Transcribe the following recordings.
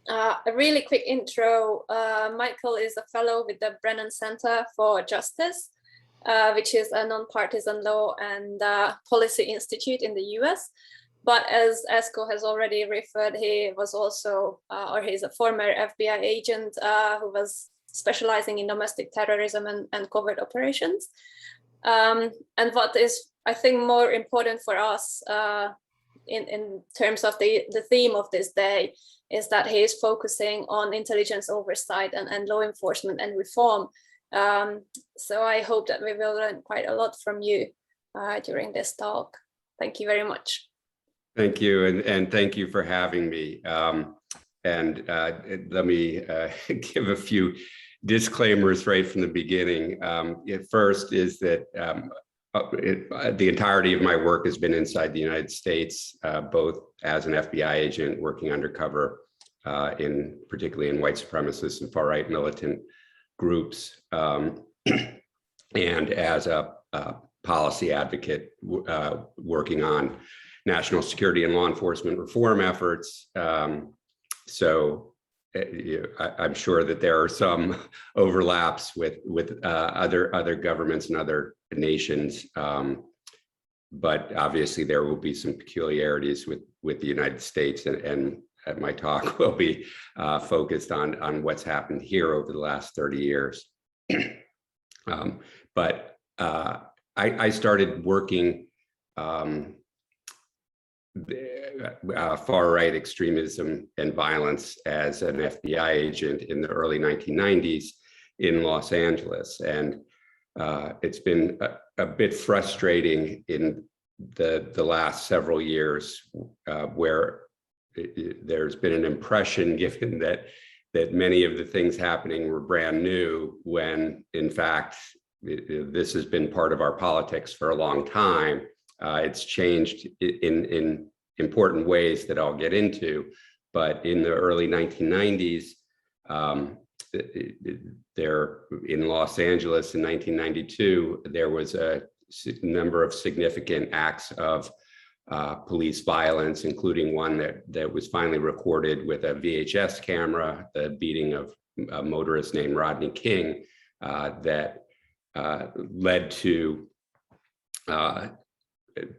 A really quick intro. Michael is a fellow with the Brennan Center for Justice, which is a non-partisan law and policy institute in the US. But as Esko has already referred, he was also, or he's a former FBI agent who was specializing in domestic terrorism and covert operations. And what is, I think, more important for us in terms of the theme of this day is that he is focusing on intelligence oversight and law enforcement and reform. So I hope that we will learn quite a lot from you during this talk. Thank you very much. Thank you, and thank you for having me. Let me give a few disclaimers right from the beginning. First is that the entirety of my work has been inside the United States, both as an FBI agent working undercover, particularly in white supremacist and far-right militant groups, and as a policy advocate working on national security and law enforcement reform efforts. So I'm sure that there are some overlaps with other governments and other nations, but obviously there will be some peculiarities with the United States, and my talk will be focused on what's happened here over the last 30 years. But I started working far-right extremism and violence as an FBI agent in the early 1990s in Los Angeles. And it's been a bit frustrating in the last several years where there's been an impression given that many of the things happening were brand new, when in fact, this has been part of our politics for a long time. It's changed in important ways that I'll get into, but in the early 1990s, there in Los Angeles in 1992, there was a number of significant acts of police violence, including one that was finally recorded with a VHS camera, the beating of a motorist named Rodney King, that led to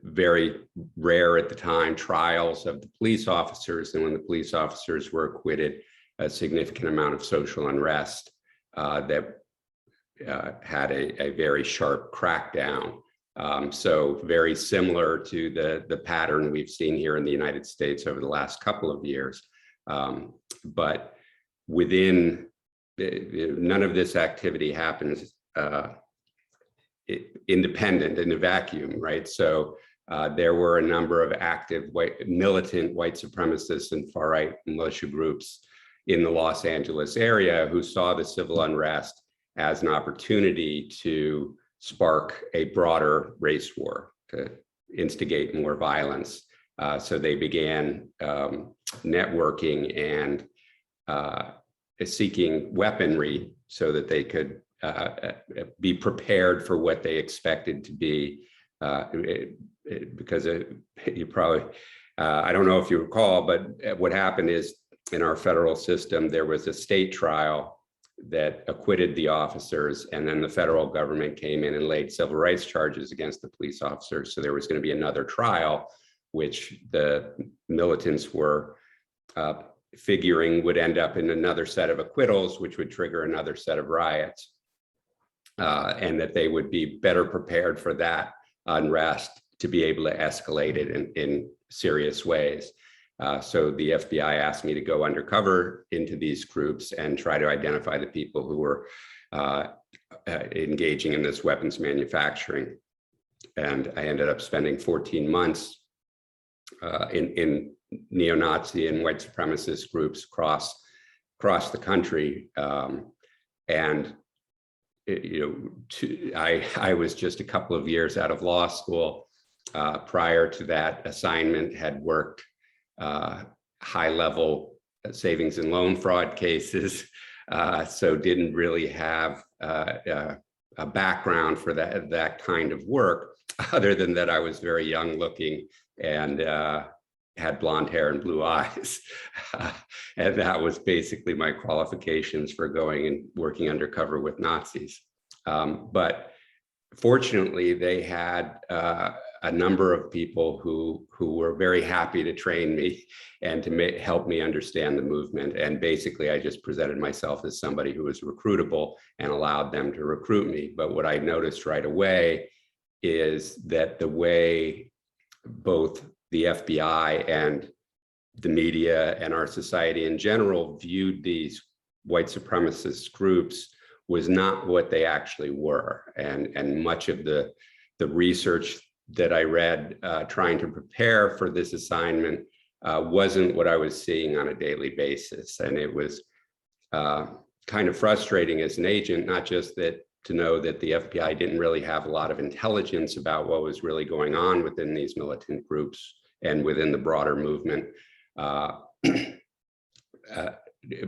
very rare at the time trials of the police officers, and when the police officers were acquitted, a significant amount of social unrest that had a very sharp crackdown. So very similar to the pattern we've seen here in the United States over the last couple of years. But within, none of this activity happens independent, in a vacuum, right? So there were a number of active militant white supremacists and far-right militia groups in the Los Angeles area who saw the civil unrest as an opportunity to spark a broader race war, to instigate more violence. So they began networking and seeking weaponry so that they could be prepared for what they expected to be, because you probably, I don't know if you recall, but what happened is in our federal system, there was a state trial that acquitted the officers, and then the federal government came in and laid civil rights charges against the police officers. So there was going to be another trial, which the militants were figuring would end up in another set of acquittals, which would trigger another set of riots, and that they would be better prepared for that unrest to be able to escalate it in serious ways. So the FBI asked me to go undercover into these groups and try to identify the people who were engaging in this weapons manufacturing. And I ended up spending 14 months in neo-Nazi and white supremacist groups across the country. And I was just a couple of years out of law school. Prior to that assignment, had worked high-level savings and loan fraud cases, so didn't really have a background for that kind of work, other than that I was very young looking and had blonde hair and blue eyes. And that was basically my qualifications for going and working undercover with Nazis. But fortunately, they had a number of people who were very happy to train me and to help me understand the movement. And basically, I just presented myself as somebody who was recruitable and allowed them to recruit me. But what I noticed right away is that the way both the FBI and the media and our society in general viewed these white supremacist groups was not what they actually were. And much of the research that I read trying to prepare for this assignment wasn't what I was seeing on a daily basis. And it was kind of frustrating as an agent, not just that to know that the FBI didn't really have a lot of intelligence about what was really going on within these militant groups and within the broader movement,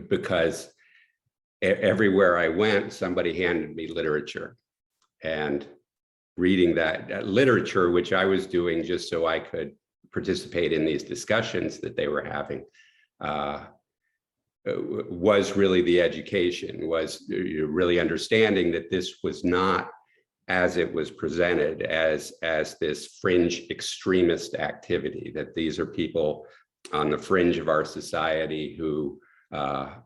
because everywhere I went, somebody handed me literature, and reading that literature, which I was doing just so I could participate in these discussions that they were having, was really the education, was really understanding that this was not as it was presented as this fringe extremist activity, that these are people on the fringe of our society who are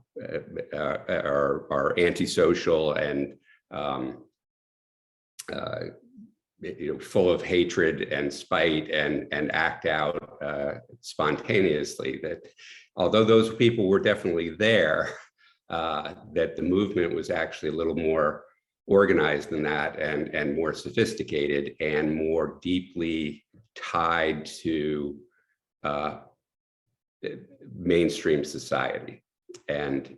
antisocial and full of hatred and spite and act out spontaneously. That although those people were definitely there, that the movement was actually a little more organized than that, and more sophisticated and more deeply tied to mainstream society. And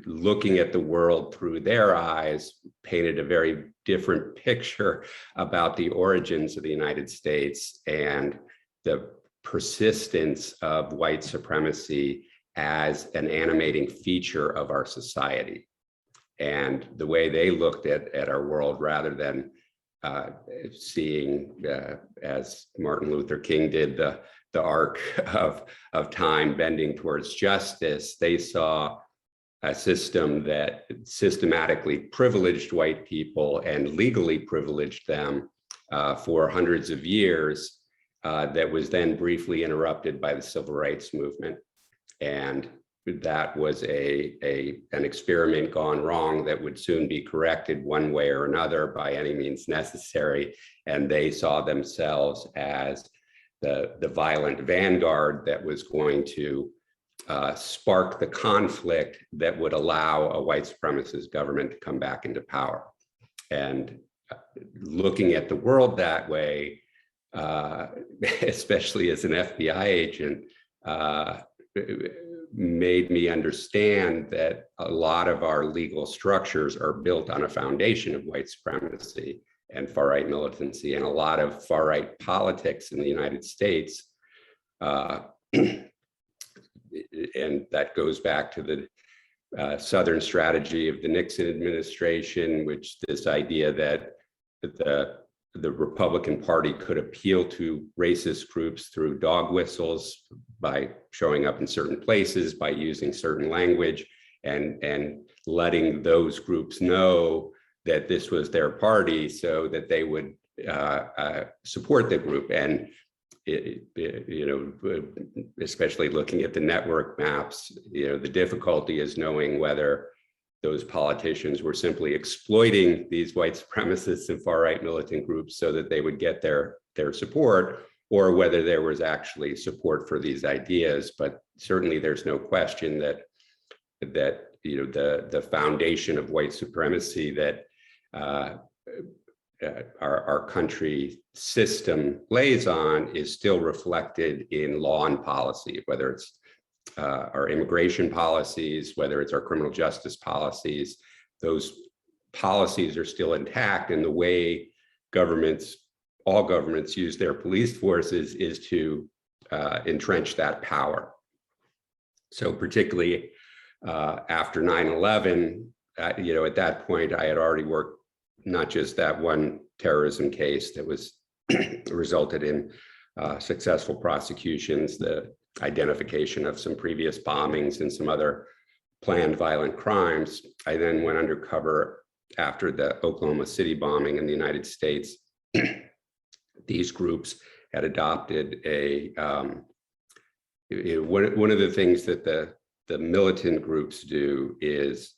looking at the world through their eyes painted a very different picture about the origins of the United States and the persistence of white supremacy as an animating feature of our society. And the way they looked at our world, rather than seeing, as Martin Luther King did, the arc of time bending towards justice, they saw a system that systematically privileged white people and legally privileged them for hundreds of years, that was then briefly interrupted by the civil rights movement. And that was an experiment gone wrong that would soon be corrected one way or another by any means necessary. And they saw themselves as the violent vanguard that was going to spark the conflict that would allow a white supremacist government to come back into power. And looking at the world that way, especially as an FBI agent, made me understand that a lot of our legal structures are built on a foundation of white supremacy and far-right militancy, and a lot of far-right politics in the United States. And that goes back to the Southern strategy of the Nixon administration, which this idea that the Republican Party could appeal to racist groups through dog whistles by showing up in certain places, by using certain language, and letting those groups know that this was their party so that they would support the group. And especially looking at the network maps, the difficulty is knowing whether those politicians were simply exploiting these white supremacists and far-right militant groups so that they would get their support, or whether there was actually support for these ideas. But certainly there's no question that the foundation of white supremacy that our country system lays on is still reflected in law and policy, whether it's our immigration policies, whether it's our criminal justice policies. Those policies are still intact, and the way all governments use their police forces is to entrench that power. So particularly after 9/11, at that point, I had already worked not just that one terrorism case that was resulted in successful prosecutions, the identification of some previous bombings and some other planned violent crimes. I then went undercover after the Oklahoma City bombing in the United States. These groups had adopted a, one of the things that the militant groups do is,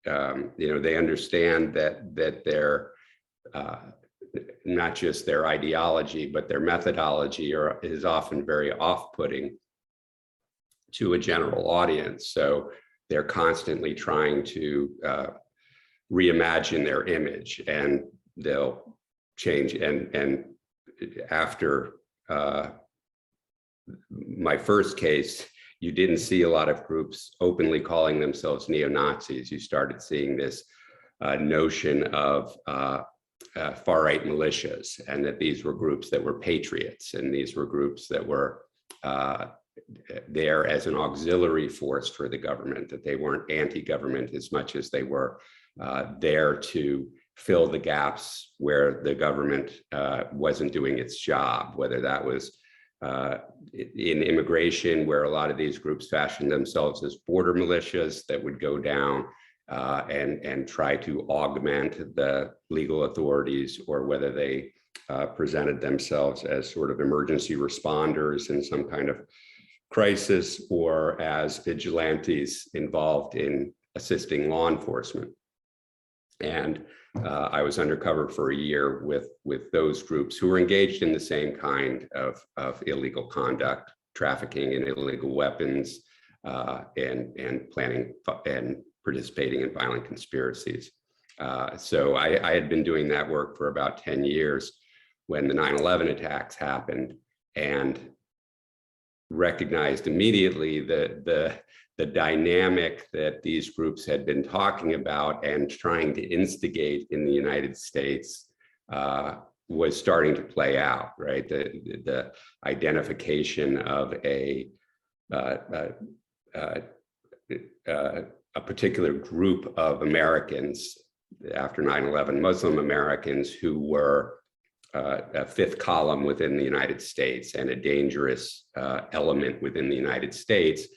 they understand that their, not just their ideology, but their methodology is often very off-putting to a general audience. So they're constantly trying to reimagine their image, and they'll change. And after my first case, you didn't see a lot of groups openly calling themselves neo-Nazis. You started seeing this notion of far-right militias, and that these were groups that were patriots, and these were groups that were there as an auxiliary force for the government, that they weren't anti-government as much as they were there to fill the gaps where the government wasn't doing its job, whether that was in immigration, where a lot of these groups fashioned themselves as border militias that would go down and try to augment the legal authorities, or whether they presented themselves as sort of emergency responders in some kind of crisis, or as vigilantes involved in assisting law enforcement. And I was undercover for a year with those groups who were engaged in the same kind of illegal conduct, trafficking in illegal weapons, and planning and participating in violent conspiracies. So I had been doing that work for about 10 years when the 9/11 attacks happened, and recognized immediately the dynamic that these groups had been talking about and trying to instigate in the United States was starting to play out, right? The identification of a particular group of Americans after 9/11, Muslim Americans, who were a fifth column within the United States and a dangerous element within the United States,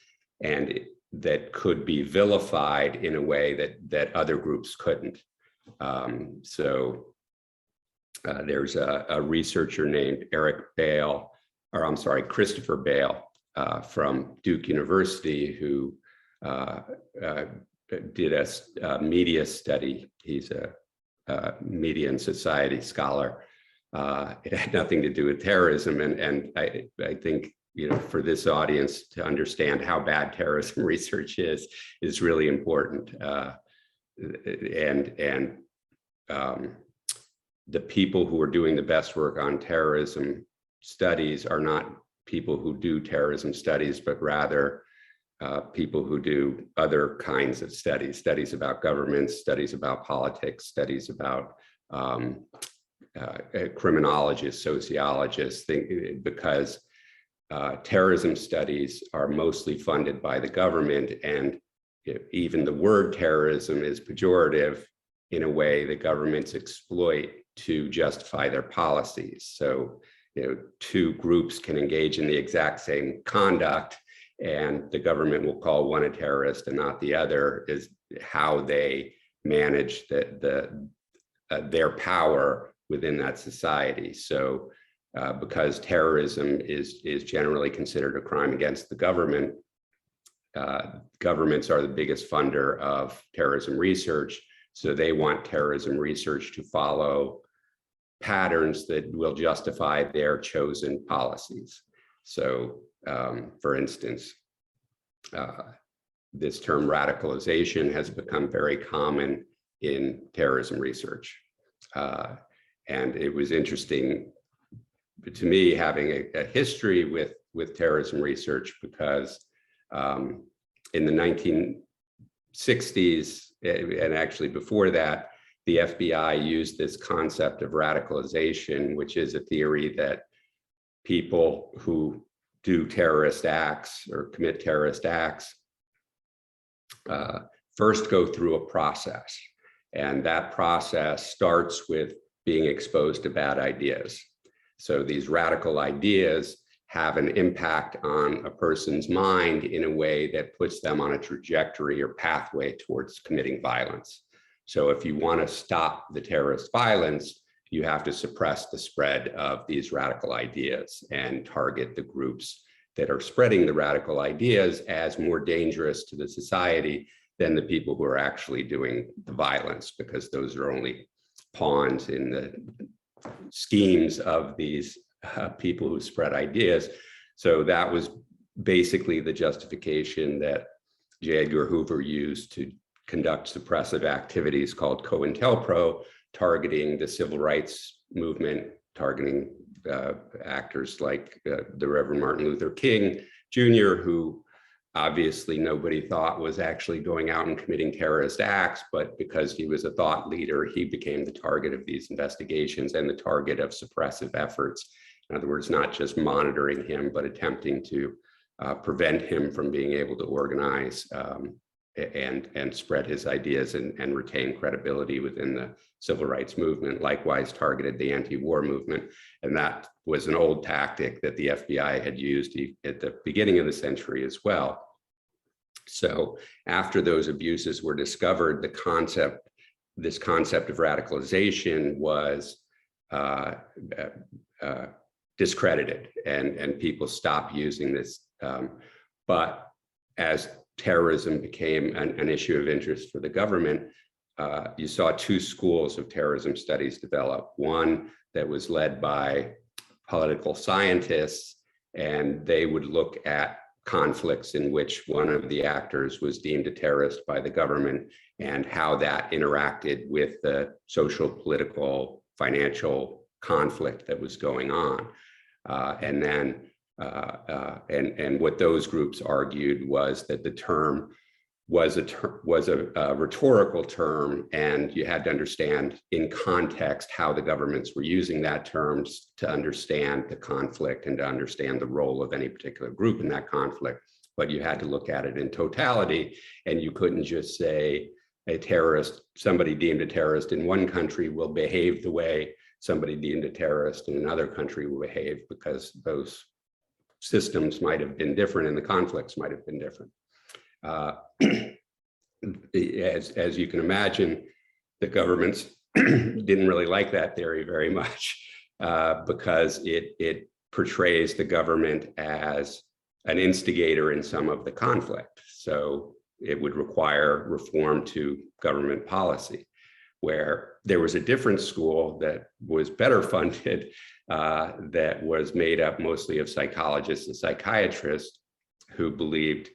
and that could be vilified in a way that other groups couldn't. There's a researcher named Christopher Bale from Duke University, who did a media study. He's a media and society scholar. It had nothing to do with terrorism, and I think, for this audience to understand how bad terrorism research is really important. The people who are doing the best work on terrorism studies are not people who do terrorism studies, but rather people who do other kinds of studies about governments, studies about politics, studies about criminologists, sociologists, because terrorism studies are mostly funded by the government, and even the word terrorism is pejorative in a way that governments exploit to justify their policies. So, two groups can engage in the exact same conduct, and the government will call one a terrorist and not the other, is how they manage their power within that society. So because terrorism is generally considered a crime against the government, governments are the biggest funder of terrorism research. So they want terrorism research to follow patterns that will justify their chosen policies. So for instance, this term radicalization has become very common in terrorism research. And it was interesting to me having a history with terrorism research, because in the 1960s, and actually before that, the FBI used this concept of radicalization, which is a theory that people who do terrorist acts or commit terrorist acts first go through a process. And that process starts with being exposed to bad ideas. So these radical ideas have an impact on a person's mind in a way that puts them on a trajectory or pathway towards committing violence. So if you want to stop the terrorist violence, you have to suppress the spread of these radical ideas and target the groups that are spreading the radical ideas as more dangerous to the society than the people who are actually doing the violence, because those are only pawns in the schemes of these people who spread ideas. So that was basically the justification that J. Edgar Hoover used to conduct suppressive activities called COINTELPRO, targeting the civil rights movement, targeting actors like the Reverend Martin Luther King Jr., who obviously nobody thought was actually going out and committing terrorist acts, but because he was a thought leader, he became the target of these investigations and the target of suppressive efforts. In other words, not just monitoring him, but attempting to prevent him from being able to organize and spread his ideas and retain credibility within the civil rights movement. Likewise, targeted the anti-war movement. And that was an old tactic that the FBI had used at the beginning of the century as well. So after those abuses were discovered, this concept of radicalization was discredited, and people stopped using this. But as terrorism became an issue of interest for the government, you saw two schools of terrorism studies develop. One that was led by political scientists, and they would look at conflicts in which one of the actors was deemed a terrorist by the government and how that interacted with the social, political, financial conflict that was going on. And what those groups argued was that the term was a rhetorical term, and you had to understand in context how the governments were using that term to understand the conflict and to understand the role of any particular group in that conflict. But you had to look at it in totality, and you couldn't just say a terrorist, somebody deemed a terrorist in one country will behave the way somebody deemed a terrorist in another country will behave, because those systems might have been different and the conflicts might have been different. As you can imagine, the governments didn't really like that theory very much because it portrays the government as an instigator in some of the conflict. So it would require reform to government policy, where there was a different school that was better funded, that was made up mostly of psychologists and psychiatrists who believed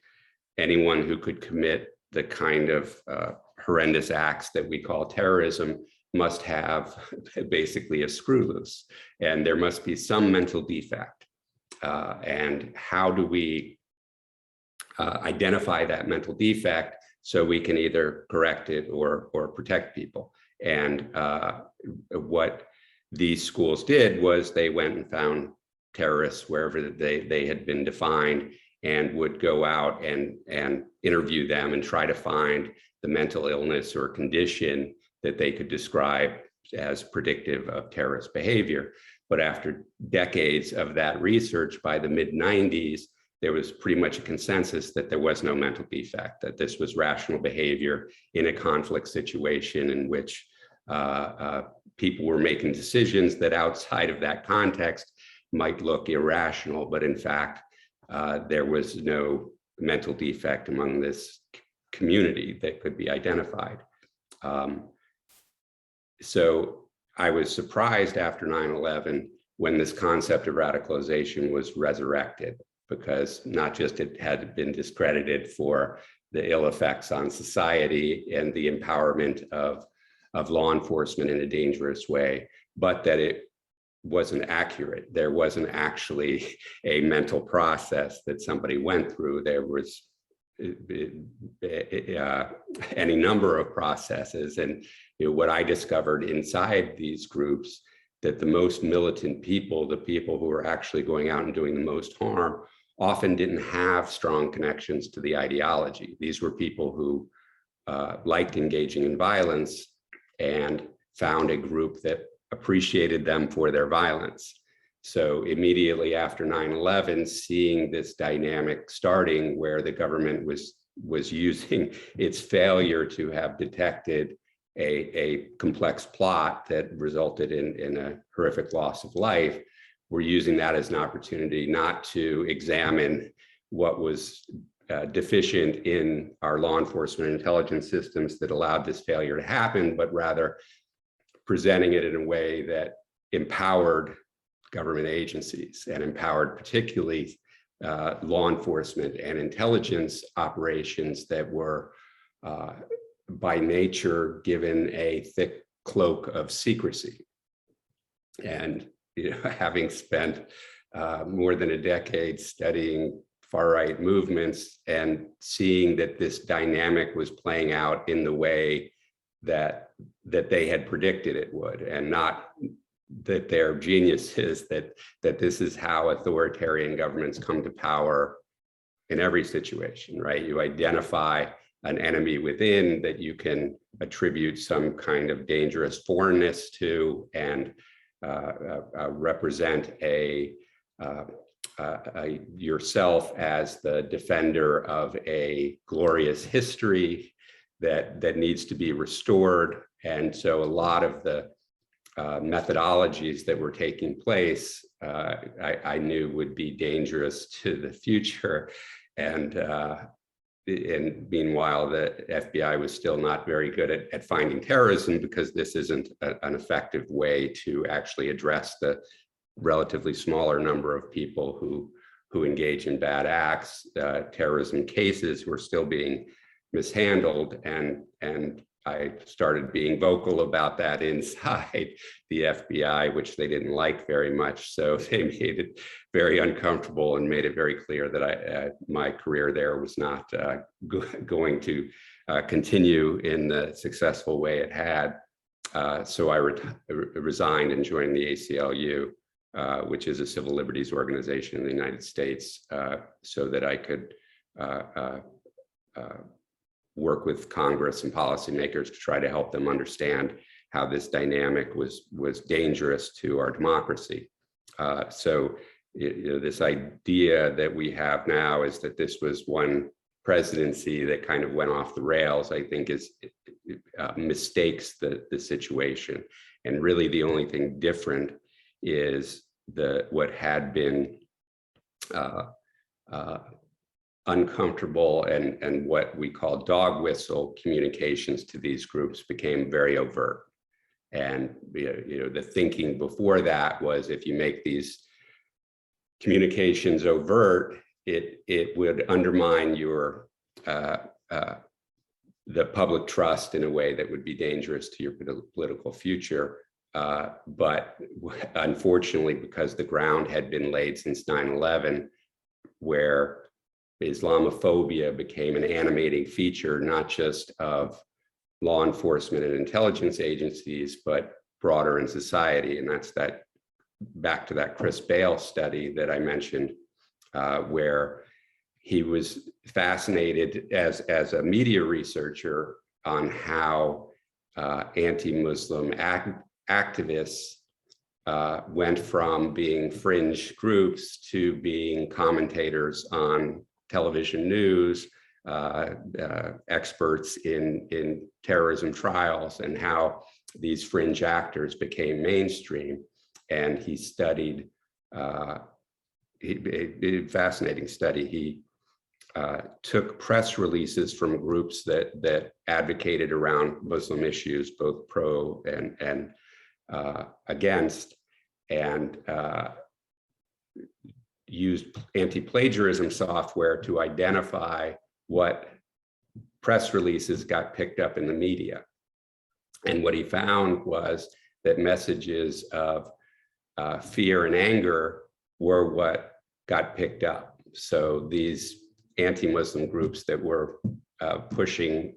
anyone who could commit the kind of horrendous acts that we call terrorism must have basically a screw loose, and there must be some mental defect. And how do we identify that mental defect so we can either correct it or protect people? And what these schools did was they went and found terrorists wherever they had been defined, and would go out and interview them and try to find the mental illness or condition that they could describe as predictive of terrorist behavior. But after decades of that research, by the mid-90s, there was pretty much a consensus that there was no mental defect, that this was rational behavior in a conflict situation in which people were making decisions that outside of that context might look irrational, but in fact, there was no mental defect among this community that could be identified. So I was surprised after 9/11 when this concept of radicalization was resurrected, because not just it had been discredited for the ill effects on society and the empowerment of law enforcement in a dangerous way, but that it wasn't accurate. There wasn't actually a mental process that somebody went through. There was any number of processes. And what I discovered inside these groups, that the most militant people, the people who were actually going out and doing the most harm, often didn't have strong connections to the ideology. These were people who liked engaging in violence and found a group that appreciated them for their violence. So immediately after 9/11, seeing this dynamic starting where the government was using its failure to have detected a complex plot that resulted in a horrific loss of life, we're using that as an opportunity not to examine what was deficient in our law enforcement and intelligence systems that allowed this failure to happen, but rather presenting it in a way that empowered government agencies and empowered particularly law enforcement and intelligence operations that were by nature given a thick cloak of secrecy. And having spent more than a decade studying far-right movements and seeing that this dynamic was playing out in the way that they had predicted it would, and not that they're geniuses, that this is how authoritarian governments come to power in every situation, right? You identify an enemy within that you can attribute some kind of dangerous foreignness to, and represent yourself as the defender of a glorious history that needs to be restored. And so a lot of the methodologies that were taking place, I knew would be dangerous to the future. And meanwhile, the FBI was still not very good at finding terrorism, because this isn't an effective way to actually address the relatively smaller number of people who engage in bad acts. Terrorism cases were still being mishandled, and I started being vocal about that inside the FBI, which they didn't like very much. So they made it very uncomfortable and made it very clear that my career there was not going to continue in the successful way it had. So I resigned and joined the ACLU, which is a civil liberties organization in the United States, so that I could work with Congress and policymakers to try to help them understand how this dynamic was dangerous to our democracy. So this idea that we have now is that this was one presidency that kind of went off the rails, I think mistakes the situation. And really the only thing different is what had been uncomfortable and what we call dog whistle communications to these groups became very overt. And the thinking before that was, if you make these communications overt, it would undermine your the public trust in a way that would be dangerous to your political future. But unfortunately, because the ground had been laid since 9/11, where Islamophobia became an animating feature, not just of law enforcement and intelligence agencies, but broader in society. And that's back to that Chris Bale study that I mentioned, where he was fascinated as a media researcher on how anti-Muslim activists went from being fringe groups to being commentators on television news, experts in terrorism trials, and how these fringe actors became mainstream. And he studied, a fascinating study. He took press releases from groups that advocated around Muslim issues, both pro and against, and used anti-plagiarism software to identify what press releases got picked up in the media. And what he found was that messages of fear and anger were what got picked up. So these anti-Muslim groups that were pushing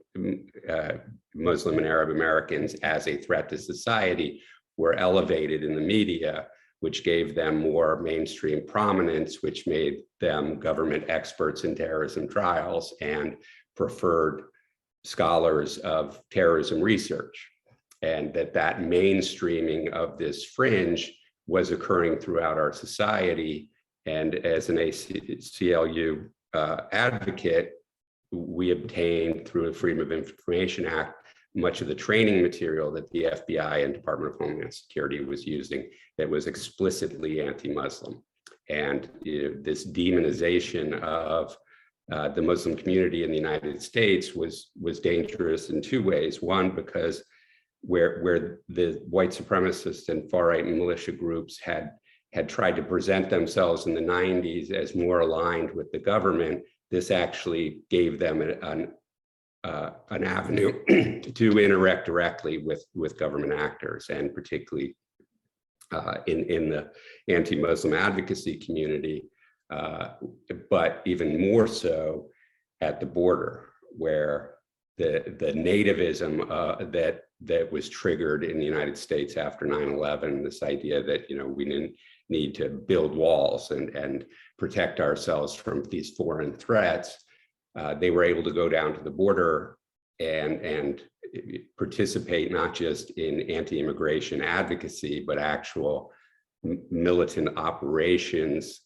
Muslim and Arab Americans as a threat to society were elevated in the media, which gave them more mainstream prominence, which made them government experts in terrorism trials and preferred scholars of terrorism research. And that mainstreaming of this fringe was occurring throughout our society. And as an ACLU advocate, we obtained through the Freedom of Information Act much of the training material that the FBI and Department of Homeland Security was using that was explicitly anti-Muslim. And this demonization of the Muslim community in the United States was dangerous in two ways. One, because where the white supremacist and far-right militia groups had tried to present themselves in the 90s as more aligned with the government, this actually gave them an avenue to interact directly with government actors, and particularly in the anti-Muslim advocacy community, but even more so at the border, where the nativism that was triggered in the United States after 9/11, this idea that we didn't need to build walls and protect ourselves from these foreign threats. They were able to go down to the border and participate not just in anti-immigration advocacy, but actual militant operations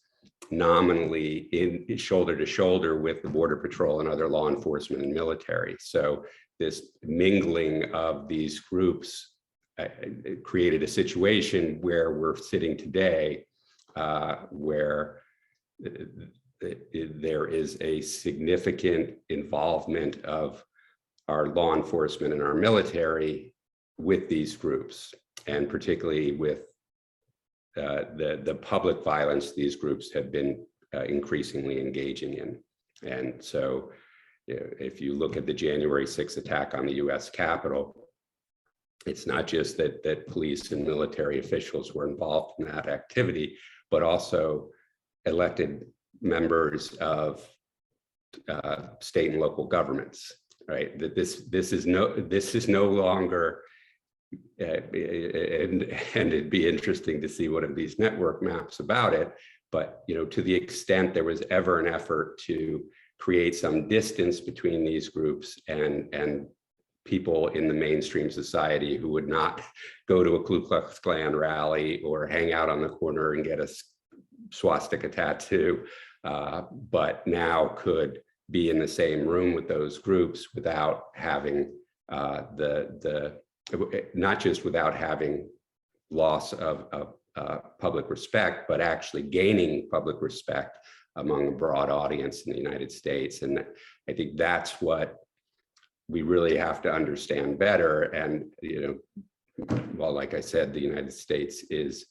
nominally in shoulder to shoulder with the Border Patrol and other law enforcement and military. So this mingling of these groups created a situation where we're sitting today, where there is a significant involvement of our law enforcement and our military with these groups, and particularly with the public violence these groups have been increasingly engaging in. And so if you look at the January 6th attack on the US Capitol, it's not just that police and military officials were involved in that activity, but also elected members of state and local governments, right? That this is no longer, and it'd be interesting to see one of these network maps about it, but to the extent there was ever an effort to create some distance between these groups and people in the mainstream society who would not go to a Ku Klux Klan rally or hang out on the corner and get a swastika tattoo, but now could be in the same room with those groups without having not just without having loss of public respect, but actually gaining public respect among a broad audience in the United States. And I think that's what we really have to understand better. And, well, like I said, the United States has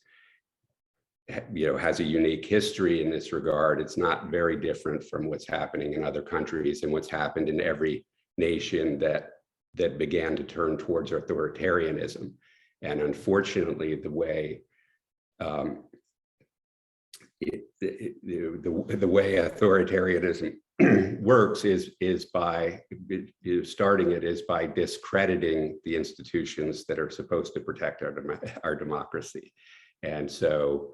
a unique history in this regard. It's not very different from what's happening in other countries and what's happened in every nation that began to turn towards authoritarianism. And unfortunately, the way the way authoritarianism works is by starting it is by discrediting the institutions that are supposed to protect our democracy. And so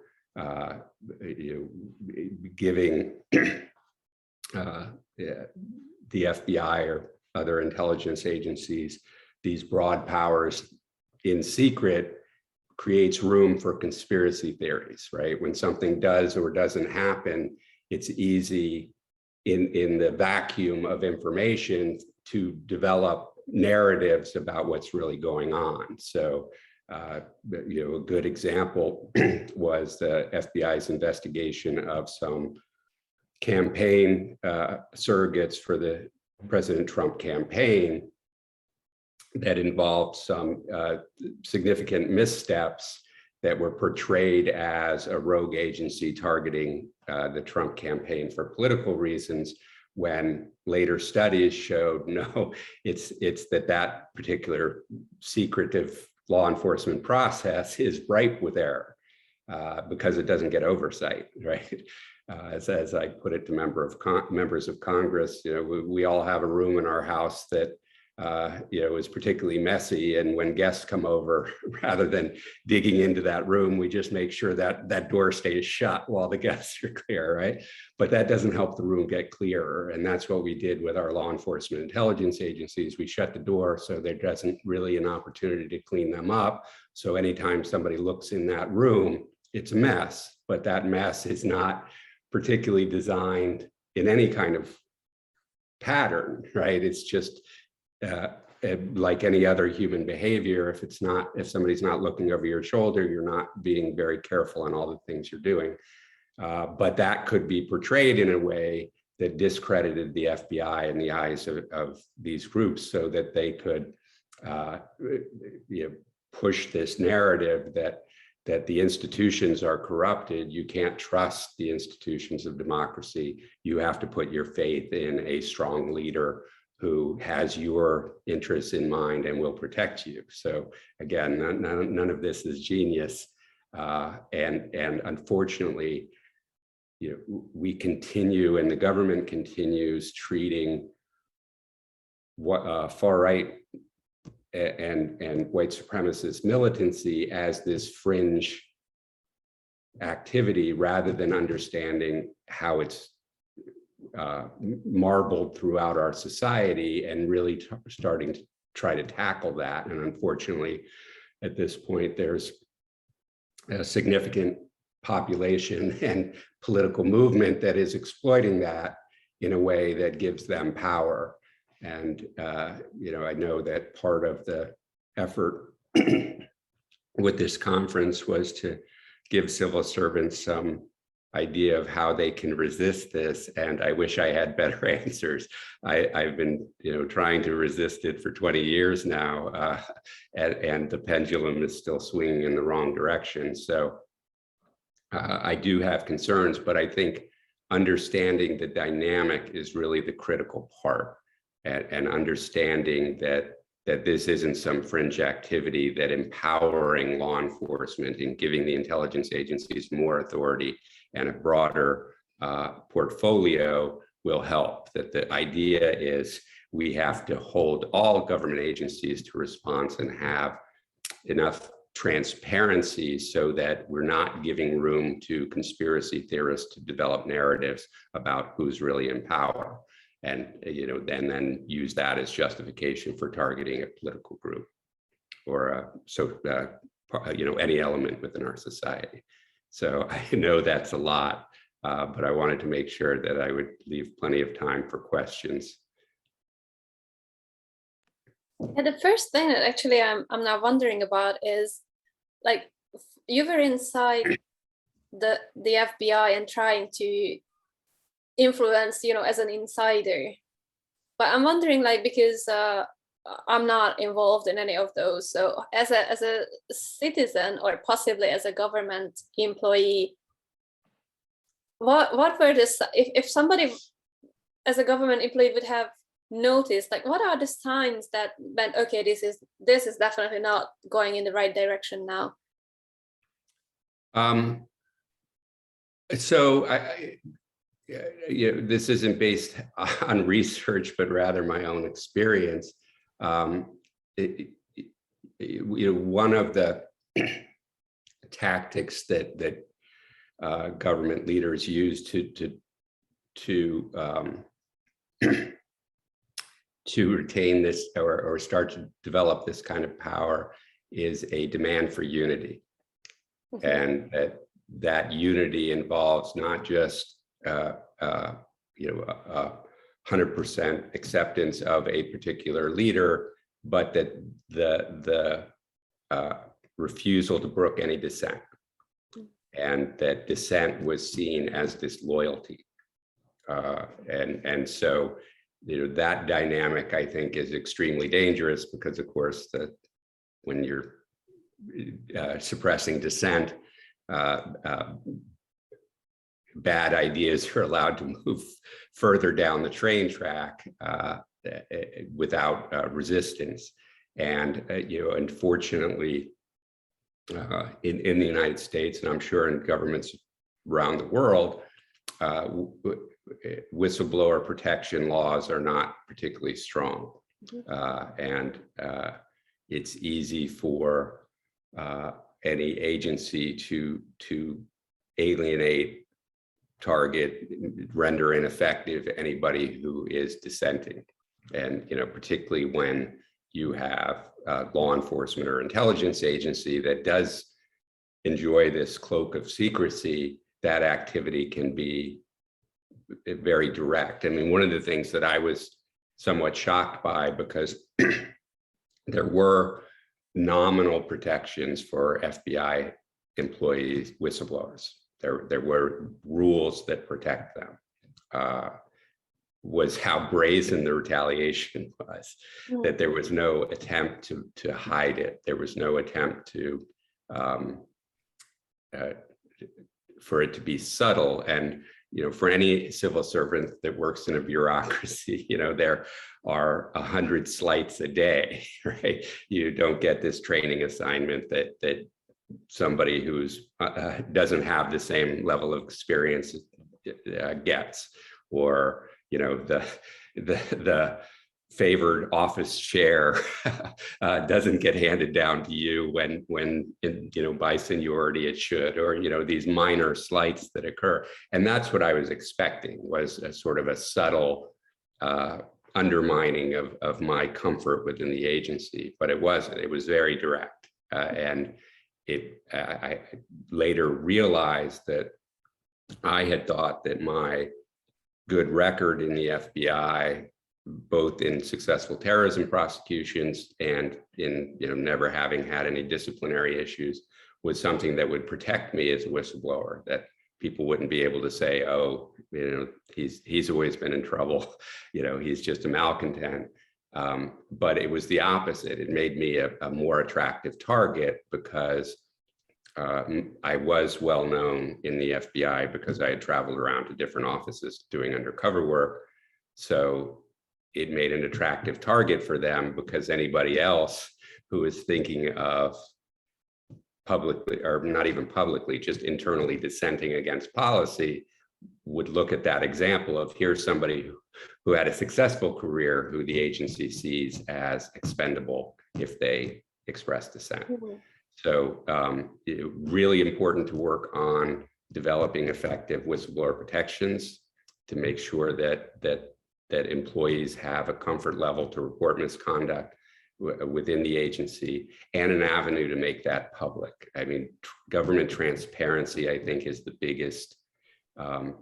giving the FBI or other intelligence agencies these broad powers in secret creates room for conspiracy theories, right? When something does or doesn't happen, it's easy in the vacuum of information to develop narratives about what's really going on. So, a good example was the FBI's investigation of some campaign surrogates for the President Trump campaign that involved some significant missteps that were portrayed as a rogue agency targeting the Trump campaign for political reasons, when later studies showed no, it's that particular secretive law enforcement process is ripe with error because it doesn't get oversight, right? As I put it to members of Congress, we all have a room in our house that is particularly messy, and when guests come over, rather than digging into that room, we just make sure that that door stays shut while the guests are clear, right? But that doesn't help the room get clearer, and that's what we did with our law enforcement intelligence agencies. We shut the door so there doesn't really an opportunity to clean them up. So anytime somebody looks in that room it's a mess, but that mess is not particularly designed in any kind of pattern, right? It's just like any other human behavior. If somebody's not looking over your shoulder, you're not being very careful on all the things you're doing. But that could be portrayed in a way that discredited the FBI in the eyes of these groups, so that they could push this narrative that the institutions are corrupted. You can't trust the institutions of democracy. You have to put your faith in a strong leader who has your interests in mind and will protect you. So again, none of this is genius. And unfortunately, we continue, and the government continues treating far right and white supremacist militancy as this fringe activity, rather than understanding how it's marbled throughout our society, and really starting to try to tackle that. And unfortunately, at this point, there's a significant population and political movement that is exploiting that in a way that gives them power. And I know that part of the effort with this conference was to give civil servants some idea of how they can resist this. And I wish I had better answers. I've been trying to resist it for 20 years now, and the pendulum is still swinging in the wrong direction. So I do have concerns, but I think understanding the dynamic is really the critical part, and understanding that this isn't some fringe activity, that empowering law enforcement and giving the intelligence agencies more authority and a broader portfolio will help. That the idea is we have to hold all government agencies to response and have enough transparency so that we're not giving room to conspiracy theorists to develop narratives about who's really in power, and then use that as justification for targeting a political group or any element within our society. So I know that's a lot, but I wanted to make sure that I would leave plenty of time for questions. Yeah, the first thing that actually I'm now wondering about is, like, you were inside the FBI and trying to influence, as an insider. But I'm wondering, because I'm not involved in any of those. So as a citizen, or possibly as a government employee, what were the, if somebody as a government employee would have noticed, what are the signs that meant, okay, this is definitely not going in the right direction now? So this isn't based on research, but rather my own experience. One of the tactics that government leaders use to retain this or start to develop this kind of power is a demand for unity. Mm-hmm. And that unity involves not just 100% acceptance of a particular leader, but that the refusal to brook any dissent, and that dissent was seen as disloyalty. And so that dynamic, I think, is extremely dangerous, because of course when you're suppressing dissent, bad ideas are allowed to move further down the train track without resistance. And unfortunately, in the United States, and I'm sure in governments around the world, whistleblower protection laws are not particularly strong. And it's easy for any agency to alienate, target, render ineffective anybody who is dissenting. And particularly when you have law enforcement or intelligence agency that does enjoy this cloak of secrecy, that activity can be very direct. I mean, one of the things that I was somewhat shocked by, because there were nominal protections for FBI employees, whistleblowers. There were rules that protect them. Was how brazen the retaliation was, that there was no attempt to hide it. There was no attempt to for it to be subtle. And for any civil servant that works in a bureaucracy, there are 100 slights a day, right? You don't get this training assignment that somebody who's doesn't have the same level of experience gets, or the favored office chair doesn't get handed down to you when by seniority it should, or these minor slights that occur. And that's what I was expecting, was a sort of a subtle undermining of my comfort within the agency, but it wasn't. It was very direct, and I later realized that I had thought that my good record in the FBI, both in successful terrorism prosecutions and in never having had any disciplinary issues, was something that would protect me as a whistleblower, that people wouldn't be able to say, oh, he's always been in trouble, he's just a malcontent. But it was the opposite. It made me a more attractive target, because I was well known in the FBI because I had traveled around to different offices doing undercover work. So it made an attractive target for them, because anybody else who is thinking of publicly, or not even publicly, just internally dissenting against policy, would look at that example of, here's somebody who had a successful career who the agency sees as expendable if they express dissent. Mm-hmm. So really important to work on developing effective whistleblower protections to make sure that employees have a comfort level to report misconduct within the agency, and an avenue to make that public. I mean, government transparency, I think, is the biggest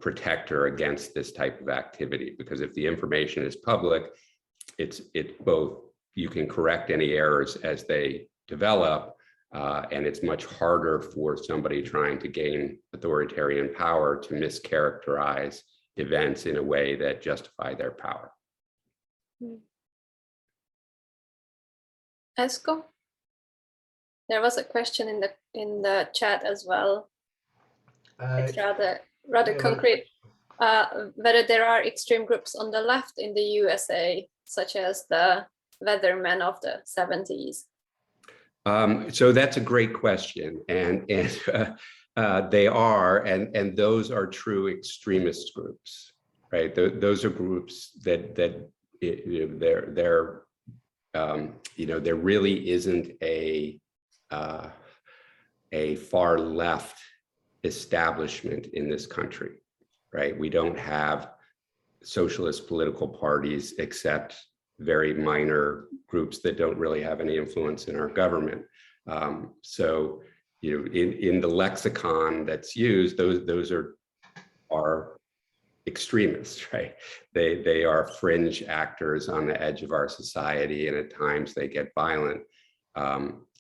protector against this type of activity, because if the information is public, it's both, you can correct any errors as they develop, and it's much harder for somebody trying to gain authoritarian power to mischaracterize events in a way that justify their power. Esko? There was a question in the chat as well. It's rather concrete. Whether there are extreme groups on the left in the USA, such as the Weathermen of the 70s. So that's a great question, and they are, and those are true extremist groups, right? Those are groups that there really isn't a far left establishment in this country, right? We don't have socialist political parties except very minor groups that don't really have any influence in our government. So, in the lexicon that's used, those are extremists, right? They are fringe actors on the edge of our society, and at times they get violent.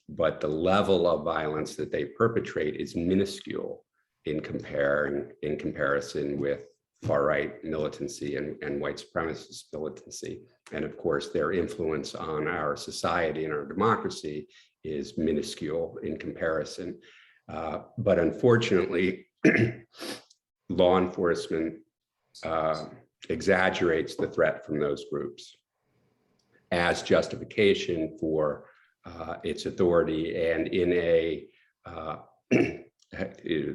But the level of violence that they perpetrate is minuscule in comparison with far-right militancy and white supremacist militancy. And of course, their influence on our society and our democracy is minuscule in comparison. But unfortunately, law enforcement exaggerates the threat from those groups as justification for its authority. And in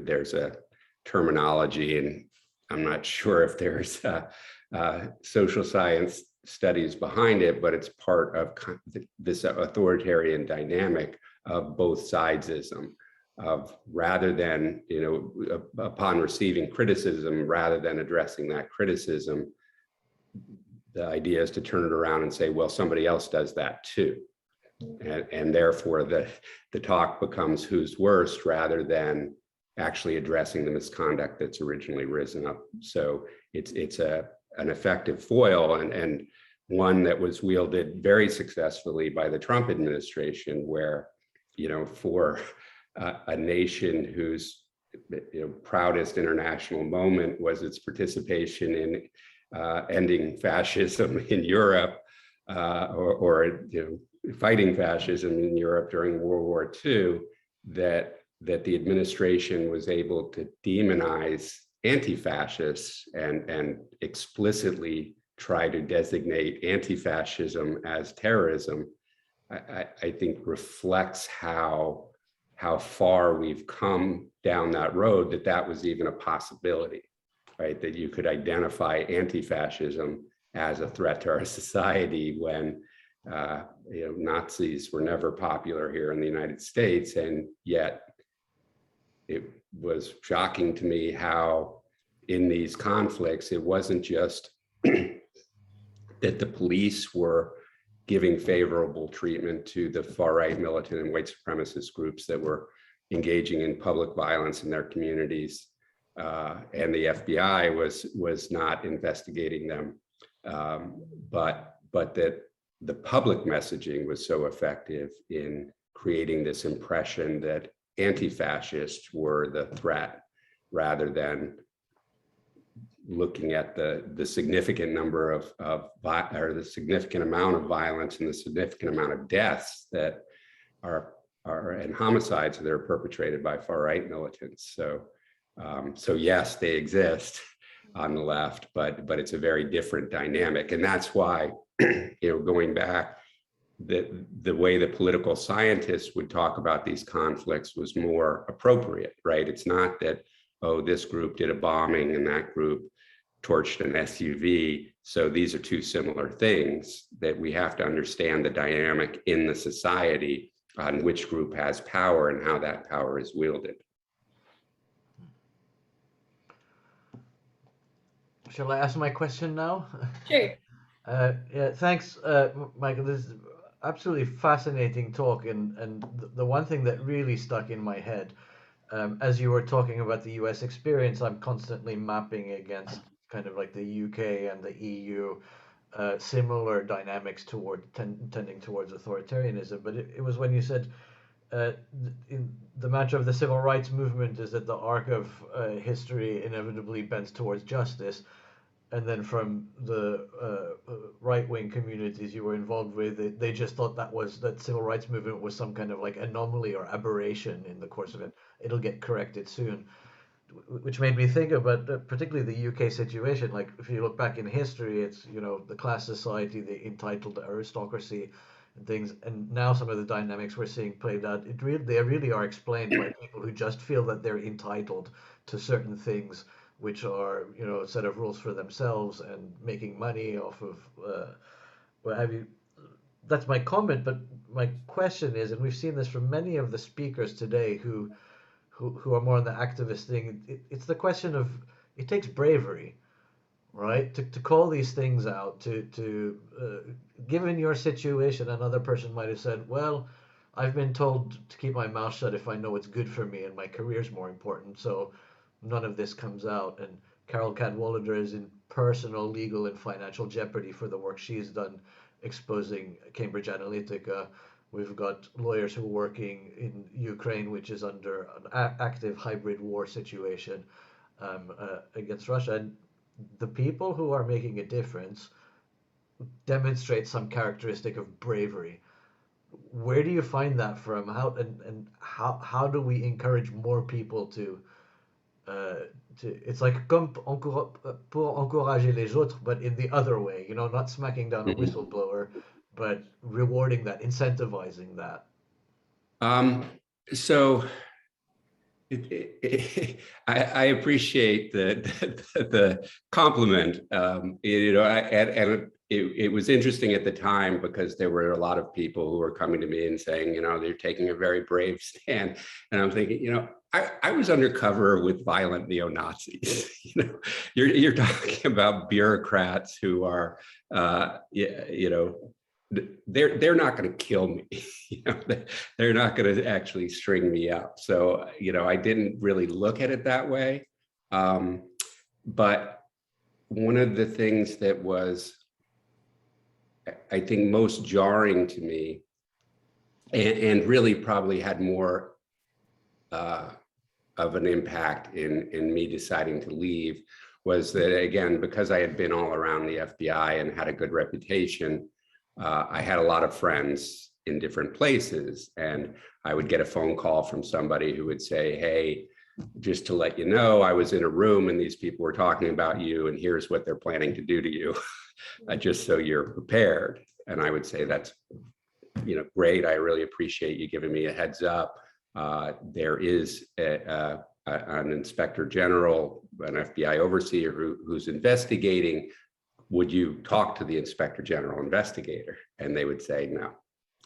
there's a terminology, and I'm not sure if there's social science studies behind it, but it's part of this authoritarian dynamic of both sidesism, of rather than, upon receiving criticism, rather than addressing that criticism, the idea is to turn it around and say, well, somebody else does that too. and therefore the talk becomes who's worst rather than actually addressing the misconduct that's originally risen up. So it's an effective foil, and one that was wielded very successfully by the Trump administration, where, for a nation whose proudest international moment was its participation in ending fascism in Europe, or fighting fascism in Europe during World War II, that the administration was able to demonize anti-fascists and explicitly try to designate anti-fascism as terrorism, I think reflects how far we've come down that road, that was even a possibility, right? That you could identify anti-fascism as a threat to our society when Nazis were never popular here in the United States, and yet it was shocking to me how in these conflicts, it wasn't just that the police were giving favorable treatment to the far-right militant and white supremacist groups that were engaging in public violence in their communities, and the FBI was not investigating them, but that the public messaging was so effective in creating this impression that anti-fascists were the threat, rather than looking at the significant number or the significant amount of violence and the significant amount of deaths that are and homicides that are perpetrated by far-right militants. So yes, they exist on the left, but it's a very different dynamic, and that's why going back, the way the political scientists would talk about these conflicts was more appropriate, right? It's not that, oh, this group did a bombing and that group torched an SUV, so these are two similar things. That we have to understand the dynamic in the society on which group has power and how that power is wielded. Shall I ask my question now? Sure. Yeah, thanks, Michael. This is absolutely fascinating talk, and the one thing that really stuck in my head, as you were talking about the US experience, I'm constantly mapping against kind of like the UK and the EU, similar dynamics tending towards authoritarianism. But it was when you said in the mantra of the civil rights movement is that the arc of history inevitably bends towards justice. And then from the right-wing communities you were involved with, they just thought that civil rights movement was some kind of like anomaly or aberration in the course of it. It'll get corrected soon, which made me think about particularly the UK situation. Like if you look back in history, it's the class society, the entitled aristocracy, and things. And now some of the dynamics we're seeing played out, they really are explained by people who just feel that they're entitled to certain things, which are a set of rules for themselves and making money off of what have you. That's my comment, but my question is, and we've seen this from many of the speakers today who are more on the activist thing, it's the question of, it takes bravery, right, to call these things out, to given your situation, another person might have said, well, I've been told to keep my mouth shut if I know it's good for me and my career's more important, so none of this comes out. And Carol Cadwallader is in personal, legal, and financial jeopardy for the work she's done exposing Cambridge Analytica. We've got lawyers who are working in Ukraine, which is under an active hybrid war situation against Russia. And the people who are making a difference demonstrate some characteristic of bravery. Where do you find that from? How do we encourage more people to it's like comme pour encourager les autres, but in the other way, not smacking down a whistleblower, but rewarding that, incentivizing that. So I appreciate the compliment. It was interesting at the time because there were a lot of people who were coming to me and saying, they're taking a very brave stand, and I'm thinking, I was undercover with violent neo-Nazis. You're talking about bureaucrats who are, they're not going to kill me. They're not going to actually string me up. So, I didn't really look at it that way. But one of the things that was, I think, most jarring to me, and really probably had more of an impact in me deciding to leave, was that, again, because I had been all around the FBI and had a good reputation, I had a lot of friends in different places, and I would get a phone call from somebody who would say, hey, just to let you know, I was in a room and these people were talking about you, and here's what they're planning to do to you, just so you're prepared. And I would say, that's, great. I really appreciate you giving me a heads up. There is an inspector general, an FBI overseer who's investigating. Would you talk to the inspector general investigator? And they would say, no,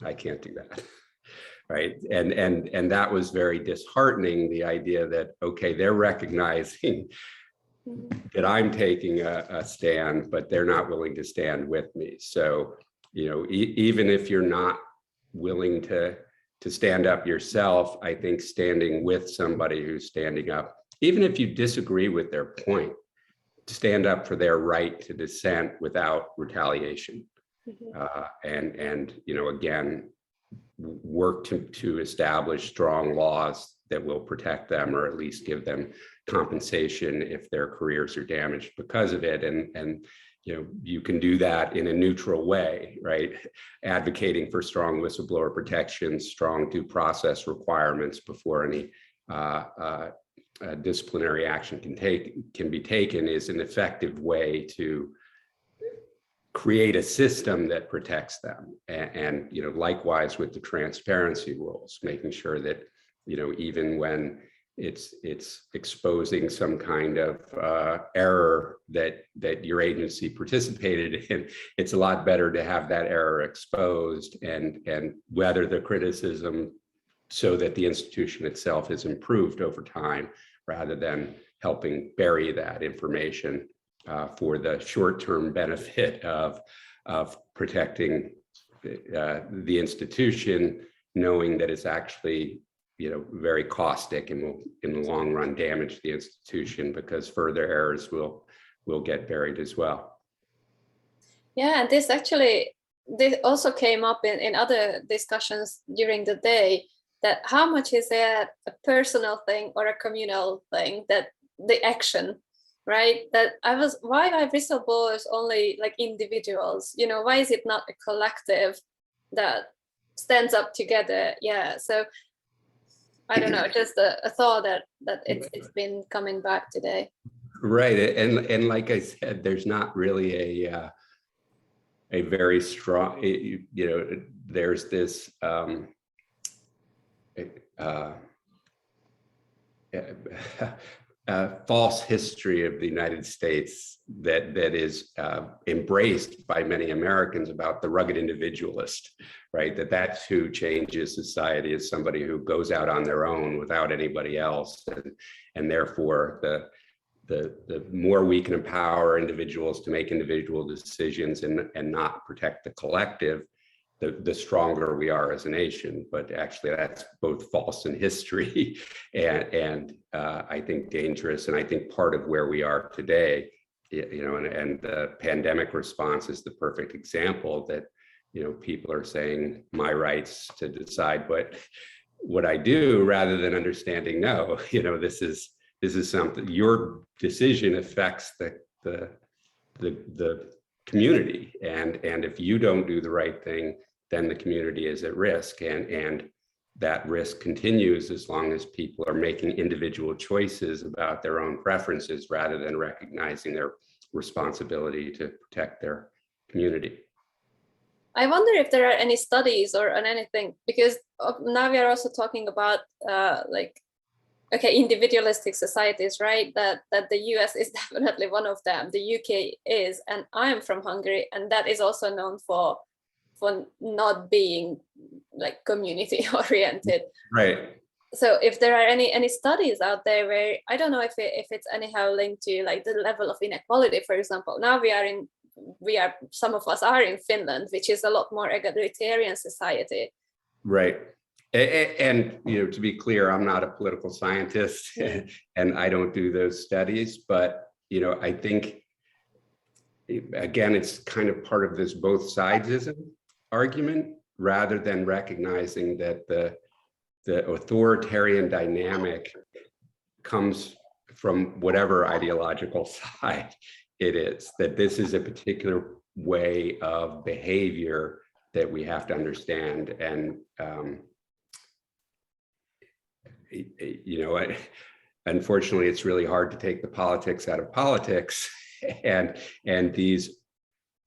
I can't do that. Right. And that was very disheartening, the idea that, okay, they're recognizing that I'm taking a stand, but they're not willing to stand with me. So, even if you're not willing to stand up yourself, I think standing with somebody who's standing up, even if you disagree with their point, to stand up for their right to dissent without retaliation. And again, work to establish strong laws that will protect them, or at least give them compensation if their careers are damaged because of it. And you can do that in a neutral way, right? Advocating for strong whistleblower protections, strong due process requirements before any disciplinary action can be taken is an effective way to create a system that protects them. And likewise with the transparency rules, making sure that even when it's exposing some kind of error that your agency participated in, it's a lot better to have that error exposed and weather the criticism so that the institution itself is improved over time, rather than helping bury that information for the short-term benefit of protecting the institution, knowing that it's actually very caustic and will in the long run damage the institution, because further errors will get buried as well. Yeah, and this also came up in other discussions during the day, that how much is it a personal thing or a communal thing, that the action, right? Why are whistleblowers only like individuals? Why is it not a collective that stands up together? Yeah, so I don't know, just a thought that it's been coming back today. Right, and like I said, there's not really a very strong, there's this false history of the United States that is embraced by many Americans about the rugged individualist, right? That's who changes society, is somebody who goes out on their own without anybody else, and therefore the more we can empower individuals to make individual decisions and not protect the collective, the stronger we are as a nation. But actually, that's both false in history and I think dangerous. And I think part of where we are today, and the pandemic response is the perfect example, that people are saying my rights to decide what I do, rather than understanding, no, this is something, your decision affects the community, and if you don't do the right thing, then the community is at risk, and that risk continues as long as people are making individual choices about their own preferences, rather than recognizing their responsibility to protect their community. I wonder if there are any studies or on anything, because now we are also talking about individualistic societies, right? That the US is definitely one of them. The UK is, and I'm from Hungary, and that is also known for not being like community oriented. Right. So if there are any studies out there where, I don't know if it's anyhow linked to like the level of inequality, for example. Now we are in some of us are in Finland, which is a lot more egalitarian society. Right. And to be clear, I'm not a political scientist and I don't do those studies, but I think again, it's kind of part of this both sidesism argument, rather than recognizing that the authoritarian dynamic comes from whatever ideological side it is, that this is a particular way of behavior that we have to understand. And, unfortunately, it's really hard to take the politics out of politics. And these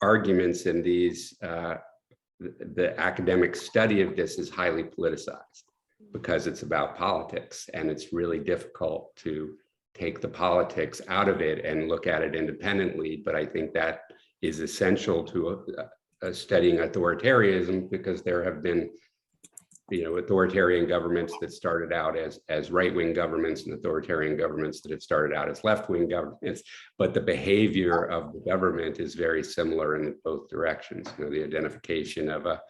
arguments and these, the academic study of this is highly politicized because it's about politics, and it's really difficult to take the politics out of it and look at it independently. But I think that is essential to studying authoritarianism, because there have been authoritarian governments that started out as right-wing governments and authoritarian governments that have started out as left-wing governments, but the behavior of the government is very similar in both directions. The identification of a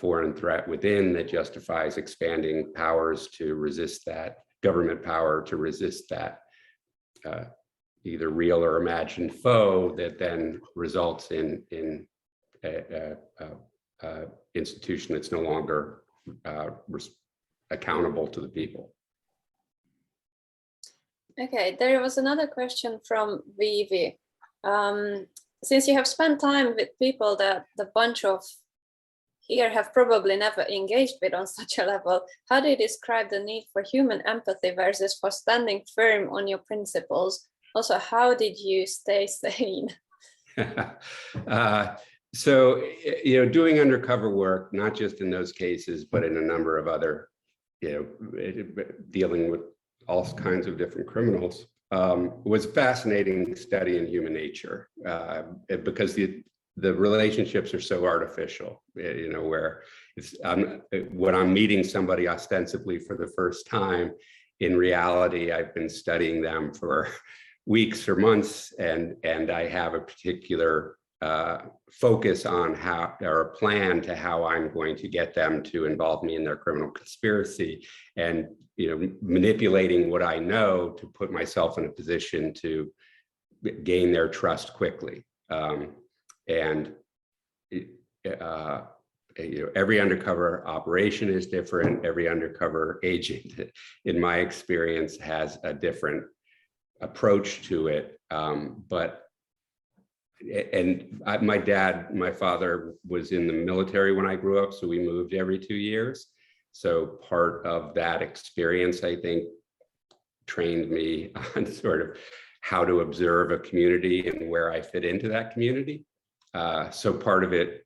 foreign threat within that justifies expanding powers to resist that, government power to resist that either real or imagined foe, that then results in institution that's no longer accountable to the people. Okay, there was another question from Vivi. Since you have spent time with people that the bunch of here have probably never engaged with on such a level, how do you describe the need for human empathy versus for standing firm on your principles? Also, how did you stay sane? So, doing undercover work, not just in those cases, but in a number of other, dealing with all kinds of different criminals, was a fascinating study in human nature, because the relationships are so artificial, where it's when I'm meeting somebody ostensibly for the first time, in reality, I've been studying them for weeks or months, and I have a particular focus on how, or a plan to how I'm going to get them to involve me in their criminal conspiracy, and manipulating what I know to put myself in a position to gain their trust quickly. Every undercover operation is different. Every undercover agent, in my experience, has a different approach to it. My father was in the military when I grew up, so we moved every 2 years. So part of that experience, I think, trained me on sort of how to observe a community and where I fit into that community. So part of it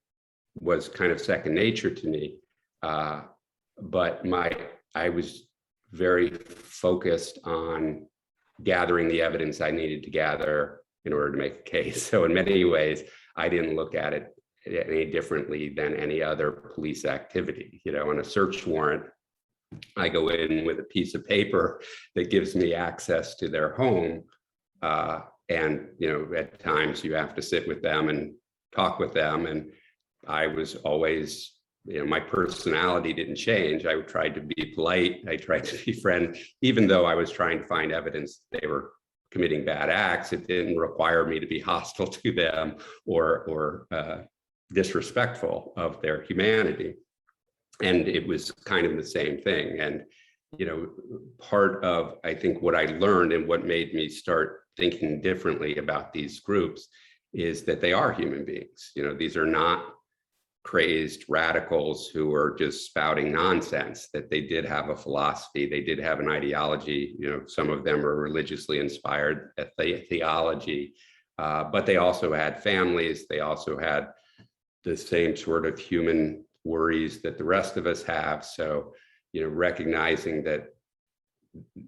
was kind of second nature to me. But I was very focused on gathering the evidence I needed to gather in order to make a case. So in many ways, I didn't look at it any differently than any other police activity. On a search warrant, I go in with a piece of paper that gives me access to their home. And at times you have to sit with them and talk with them. And I was always, my personality didn't change. I tried to be polite. I tried to be friendly, even though I was trying to find evidence they were committing bad acts. It didn't require me to be hostile to them or disrespectful of their humanity. And it was kind of the same thing. And, part of, I think, what I learned and what made me start thinking differently about these groups is that they are human beings. These are not crazed radicals who are just spouting nonsense, that they did have a philosophy, they did have an ideology. Some of them are religiously inspired theology, but they also had families. They also had the same sort of human worries that the rest of us have. So, recognizing that,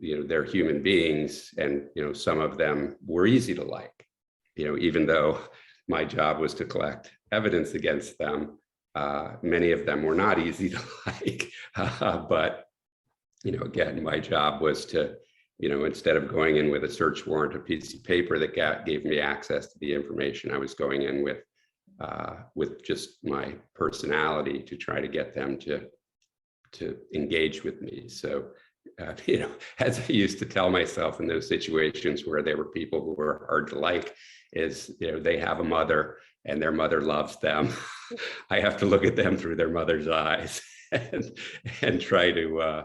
they're human beings, and, some of them were easy to like, even though my job was to collect evidence against them. Many of them were not easy to like, but, again, my job was to instead of going in with a search warrant, a piece of paper that gave me access to the information, I was going in with just my personality to try to get them to engage with me. So, as I used to tell myself in those situations where there were people who were hard to like, is, they have a mother and their mother loves them. I have to look at them through their mother's eyes and try to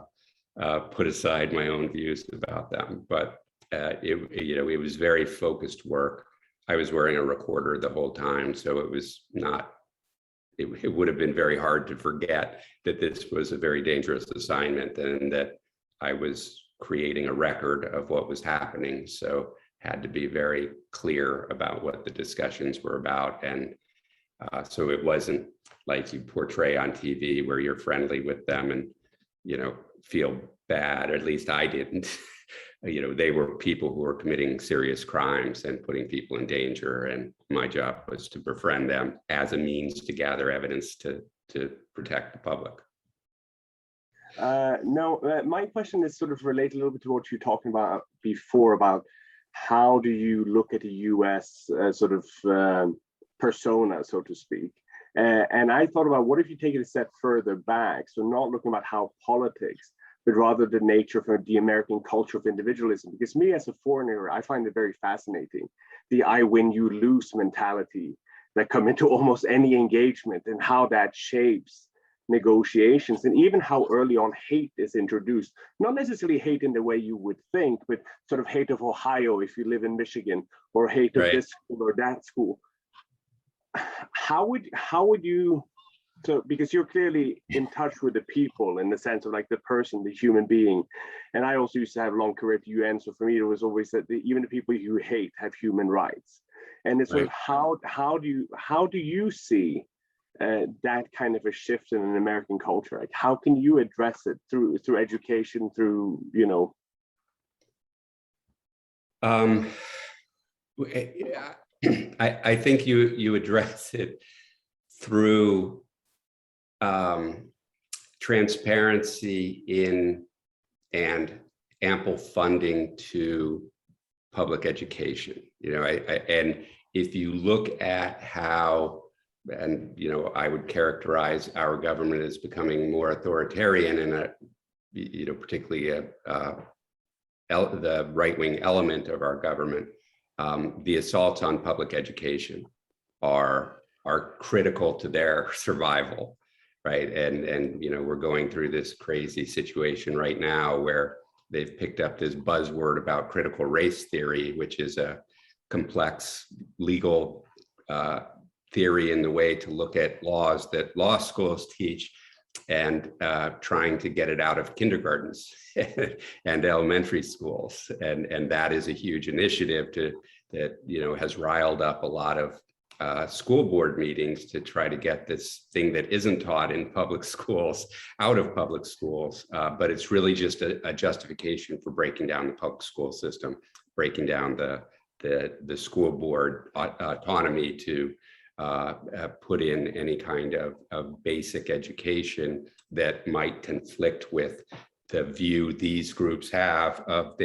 put aside my own views about them. But it was very focused work. I was wearing a recorder the whole time, so it was not. It would have been very hard to forget that this was a very dangerous assignment and that I was creating a record of what was happening. So had to be very clear about what the discussions were about. And so it wasn't like you portray on TV where you're friendly with them and, feel bad, or at least I didn't. They were people who were committing serious crimes and putting people in danger. And my job was to befriend them as a means to gather evidence to protect the public. My question is sort of related a little bit to what you're talking about before, about how do you look at the US persona, so to speak. And I thought about, what if you take it a step further back? So not looking about how politics, but rather the nature of the American culture of individualism. Because me as a foreigner, I find it very fascinating, the I win, you lose mentality that come into almost any engagement, and how that shapes negotiations, and even how early on hate is introduced. Not necessarily hate in the way you would think, but sort of hate of Ohio if you live in Michigan, or hate of this school or that school. How would you, so because you're clearly in touch with the people in the sense of like the person, the human being, and I also used to have a long career at the UN, so for me it was always that even the people you hate have human rights. And it's sort of how do you see that kind of a shift in an American culture? Like, how can you address it through education, through I think you address it through transparency in and ample funding to public education. And if you look at how, and I would characterize our government as becoming more authoritarian, and particularly the right-wing element of our government. The assaults on public education are critical to their survival, right? And we're going through this crazy situation right now where they've picked up this buzzword about critical race theory, which is a complex legal theory in the way to look at laws that law schools teach, and trying to get it out of kindergartens and elementary schools. And that is a huge initiative that has riled up a lot of school board meetings to try to get this thing that isn't taught in public schools out of public schools. But it's really just a justification for breaking down the public school system, breaking down the school board autonomy to put in any kind of basic education that might conflict with the view these groups have of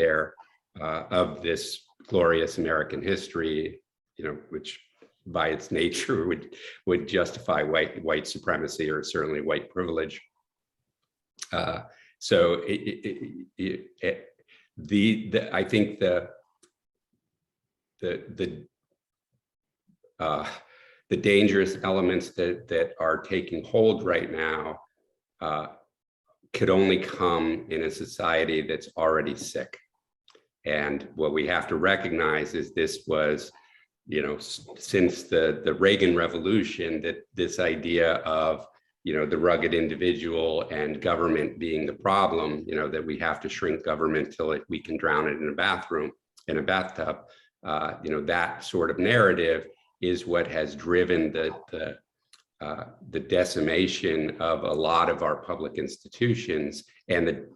this glorious American history, which by its nature would justify white supremacy, or certainly white privilege. So I think the dangerous elements that are taking hold right now could only come in a society that's already sick. And what we have to recognize is this was, since the Reagan Revolution, that this idea of, the rugged individual and government being the problem, that we have to shrink government till we can drown it in a bathtub, that sort of narrative is what has driven the decimation of a lot of our public institutions, and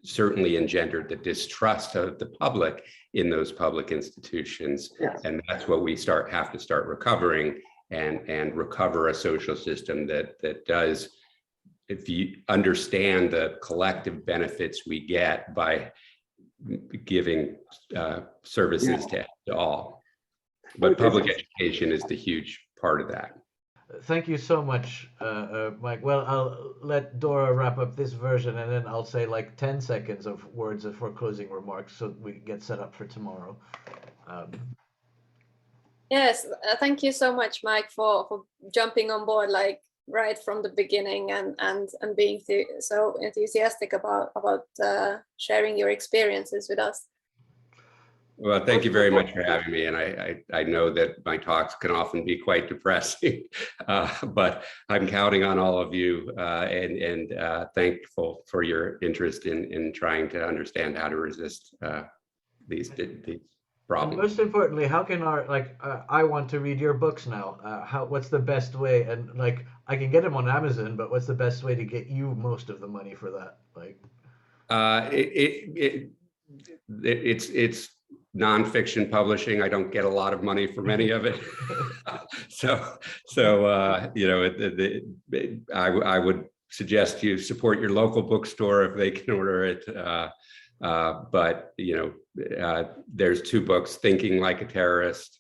certainly engendered the distrust of the public in those public institutions. Yes. And that's what we have to start recovering, and recover a social system that does, if you understand the collective benefits we get by giving services to all. But public education is the huge part of that. Thank you so much, Mike. Well, I'll let Dora wrap up this version, and then I'll say like 10 seconds of words for closing remarks so we get set up for tomorrow. Yes, thank you so much, Mike, for jumping on board like right from the beginning and being so enthusiastic about sharing your experiences with us. Well, thank you very much for having me. And I know that my talks can often be quite depressing, but I'm counting on all of you and thankful for your interest in trying to understand how to resist these problems. And most importantly, how can I want to read your books now. What's the best way? And like, I can get them on Amazon, but what's the best way to get you most of the money for that? Like, it's nonfiction publishing. I don't get a lot of money from any of it. so you know, I would suggest you support your local bookstore if they can order it. But you know, there's 2 books: Thinking Like a Terrorist,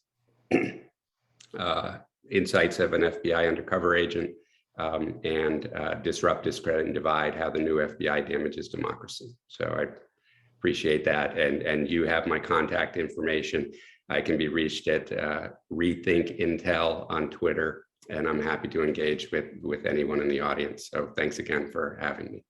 Insights of an FBI Undercover Agent, and Disrupt, Discredit, and Divide: How the New FBI Damages Democracy. So I appreciate that. And you have my contact information. I can be reached at Rethink Intel on Twitter, and I'm happy to engage with anyone in the audience. So thanks again for having me.